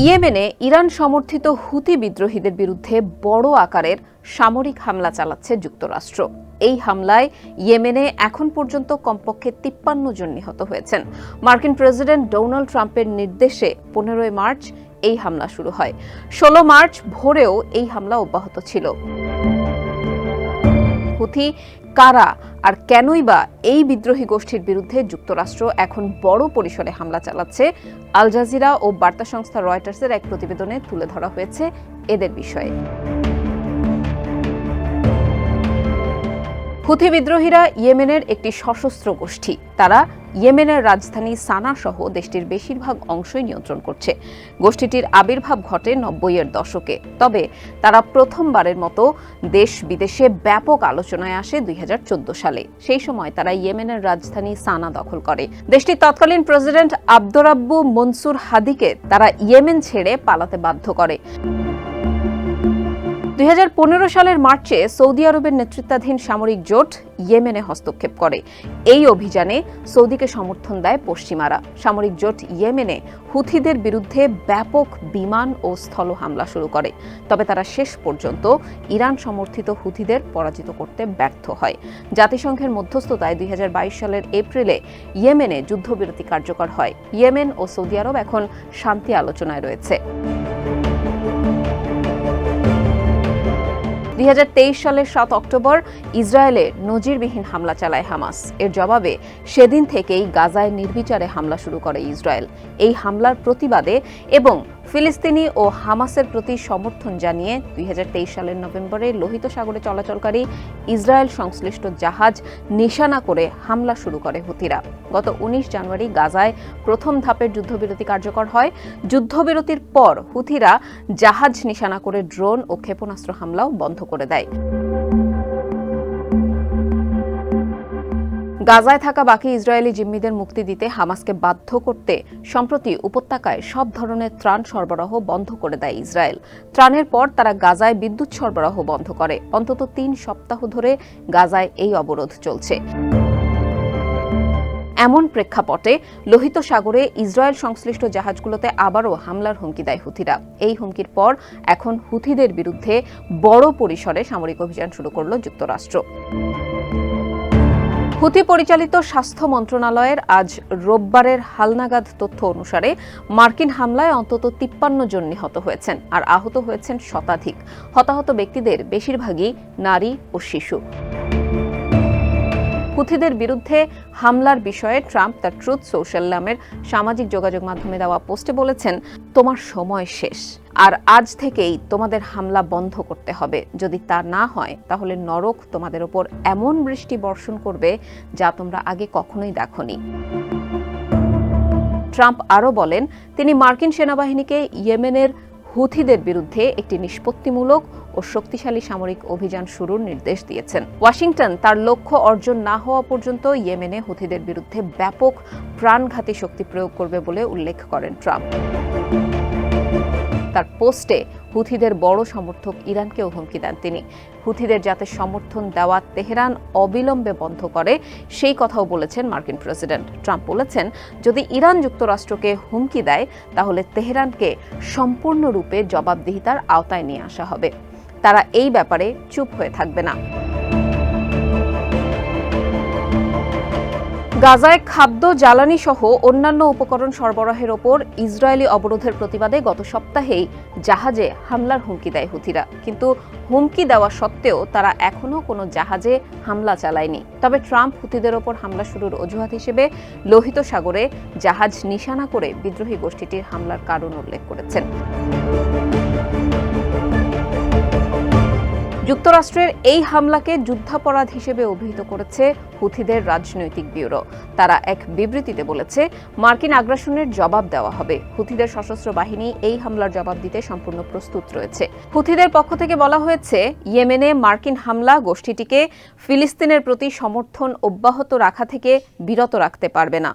ইয়েমেনে ইরান সমর্থিত হুতি বিদ্রোহীদের বিরুদ্ধে বড় আকারের সামরিক হামলা চালাচ্ছে যুক্তরাষ্ট্র। এই হামলায় ইয়েমেনে এখন পর্যন্ত কমপক্ষে ৫৩ জন নিহত হয়েছেন। মার্কিন প্রেসিডেন্ট ডোনাল্ড ট্রাম্পের নির্দেশে ১৫ মার্চ এই হামলা শুরু হয়। ১৬ মার্চ ভোরেও এই হামলা অব্যাহত ছিল। হুথি কারা আর কেনই বা এই বিদ্রোহী গোষ্ঠীর বিরুদ্ধে যুক্তরাষ্ট্র এখন বড় পরিসরে হামলা চালাচ্ছে, আল জাজিরা ও বার্তা সংস্থা রয়টার্সের এক প্রতিবেদনে তুলে ধরা হয়েছে এদের বিষয়ে। হুথি বিদ্রোহীরা ইয়েমেনের একটি সশস্ত্র গোষ্ঠী। তারা ইয়েমেনের রাজধানী সানা সহ দেশটির বেশিরভাগ অংশই নিয়ন্ত্রণ করছে। গোষ্ঠীটির আবির্ভাব ঘটে ৯০-এর দশকে। তবে তারা প্রথমবারের মতো দেশ বিদেশে ব্যাপক আলোচনায় আসে ২০১৪ সালে। সেই সময় তারা ইয়েমেনের রাজধানী সানা দখল করে। দেশটির তৎকালীন প্রেসিডেন্ট আব্দুরাব্বু মনসুর হাদিকে তারা ইয়েমেন ছেড়ে পালাতে বাধ্য করে। ২০১৫ সালের মার্চে সৌদি আরবের নেতৃত্বাধীন সামরিক জোট ইয়েমেনে হস্তক্ষেপ করে। এই অভিযানে সৌদিকে সমর্থন দেয় পশ্চিমারা। সামরিক জোট ইয়েমেনে হুথিদের বিরুদ্ধে ব্যাপক বিমান ও স্থল হামলা শুরু করে। তবে তারা শেষ পর্যন্ত ইরান সমর্থিত হুথিদের পরাজিত করতে ব্যর্থ হয়। জাতিসংঘের মধ্যস্থতায় ২০২২ সালের এপ্রিলে ইয়েমেনে যুদ্ধবিরতি কার্যকর হয়। ইয়েমেন ও সৌদি আরব এখন শান্তি আলোচনায় রয়েছে। ২০২৩ সালের ৭ অক্টোবর ইসরায়েলে নজিরবিহীন হামলা চালায় হামাস। এর জবাবে সেদিন থেকেই গাজায় নির্বিচারে হামলা শুরু করে ইসরায়েল। এই হামলার প্রতিবাদে এবং ফিলিস্তিনি ও হামাসের প্রতি সমর্থন জানিয়ে ২০২৩ সালের নভেম্বরে লোহিত সাগরে চলাচলকারী ইসরায়েল সংশ্লিষ্ট জাহাজ নিশানা করে হামলা শুরু করে হুথিরা। গত ১৯ জানুয়ারি গাজায় প্রথম ধাপের যুদ্ধবিরতি কার্যকর হয়। যুদ্ধবিরতির পর হুথিরা জাহাজ নিশানা করে ড্রোন ও ক্ষেপণাস্ত্র হামলাও বন্ধ করে দেয়। গাজায় থাকা বাকি ইসরায়েলি জিম্মিদের মুক্তি দিতে হামাসকে বাধ্য করতে সম্প্রতি উপত্যকায় সব ধরনের ত্রাণ সরবরাহ বন্ধ করে দেয় ইসরায়েল। ত্রাণের পর তারা গাজায় বিদ্যুৎ সরবরাহ বন্ধ করে। অন্তত ৩ সপ্তাহ ধরে গাজায় এই অবরোধ চলছে। এমন প্রেক্ষাপটে লোহিত সাগরে ইসরায়েল সংশ্লিষ্ট জাহাজগুলোতে আবারও হামলার হুমকি দেয় হুথিরা। এই হুমকির পর এখন হুথিদের বিরুদ্ধে বড় পরিসরে সামরিক অভিযান শুরু করল যুক্তরাষ্ট্র। হুথি পরিচালিত স্বাস্থ্য মন্ত্রণালয়ের আজ রোববারের হালনাগাদ তথ্য অনুসারে মার্কিন হামলায় অন্তত ৫৩ জন নিহত হয়েছেন আর আহত হয়েছেন শতাধিক। হতাহত ব্যক্তিদের বেশিরভাগই নারী ও শিশু। হুথিদের বিরুদ্ধে হামলার বিষয়ে ট্রাম্প তার ট্রুথ সোশ্যাল নামের সামাজিক যোগাযোগ মাধ্যমে দেওয়া পোস্টে বলেছেন, তোমার সময় শেষ আর আজ থেকেই তোমাদের হামলা বন্ধ করতে হবে। যদি তা না হয় তাহলে নরক তোমাদের উপর এমন বৃষ্টি বর্ষণ করবে যা তোমরা আগে কখনোই দেখোনি। ট্রাম্প আরও বলেন, তিনি মার্কিন সেনাবাহিনীকে ইয়েমেনের হুথিদের বিরুদ্ধে একটি নিষ্পত্তিমূলক ও শক্তিশালী সামরিক অভিযান শুরুর নির্দেশ দিয়েছেন। ওয়াশিংটন তার লক্ষ্য অর্জন না হওয়া পর্যন্ত ইয়েমেনে হুথিদের বিরুদ্ধে ব্যাপক প্রাণঘাতী শক্তি প্রয়োগ করবে বলে উল্লেখ করেন ট্রাম্প। তার পোস্টে হুথিদের বড় সমর্থক ইরানকেও হুমকি দেন তিনি। হুথিদের যাতে সমর্থন দেওয়া তেহরান অবিলম্বে বন্ধ করে সেই কথাও বলেছেন মার্কিন প্রেসিডেন্ট। ট্রাম্প বলেছেন, যদি ইরান যুক্তরাষ্ট্রকে হুমকি দেয় তাহলে তেহরানকে সম্পূর্ণরূপে জবাবদিহিতার আওতায় নিয়ে আসা হবে। তারা এই ব্যাপারে চুপ হয়ে থাকবে না। গাজায় খাদ্য, জ্বালানি সহ অন্যান্য উপকরণ সরবরাহের ওপর ইসরায়েলি অবরোধের প্রতিবাদে গত সপ্তাহেই জাহাজে হামলার হুমকি দেয় হুথিরা। কিন্তু হুমকি দেওয়া সত্ত্বেও তারা এখনও কোনো জাহাজে হামলা চালায়নি। তবে ট্রাম্প হুথিদের ওপর হামলা শুরুর অজুহাত হিসেবে লোহিত সাগরে জাহাজ নিশানা করে বিদ্রোহী গোষ্ঠীটির হামলার কারণ উল্লেখ করেছেন। যুক্তরাষ্ট্রের এই হামলাকে যুদ্ধাপরাধ হিসেবে অভিহিত করেছে হুথিদের রাজনৈতিক ব্যুরো। তারা এক বিবৃতিতে বলেছে, মার্কিন আগ্রাসনের জবাব দেওয়া হবে। হুথিদের সশস্ত্র বাহিনী এই হামলার জবাব দিতে সম্পূর্ণ প্রস্তুত রয়েছে। হুথিদের পক্ষ থেকে বলা হয়েছে, ইয়েমেনে মার্কিন হামলা গোষ্ঠীটিকে ফিলিস্তিনের প্রতি সমর্থন অব্যাহত রাখা থেকে বিরত রাখতে পারবে না।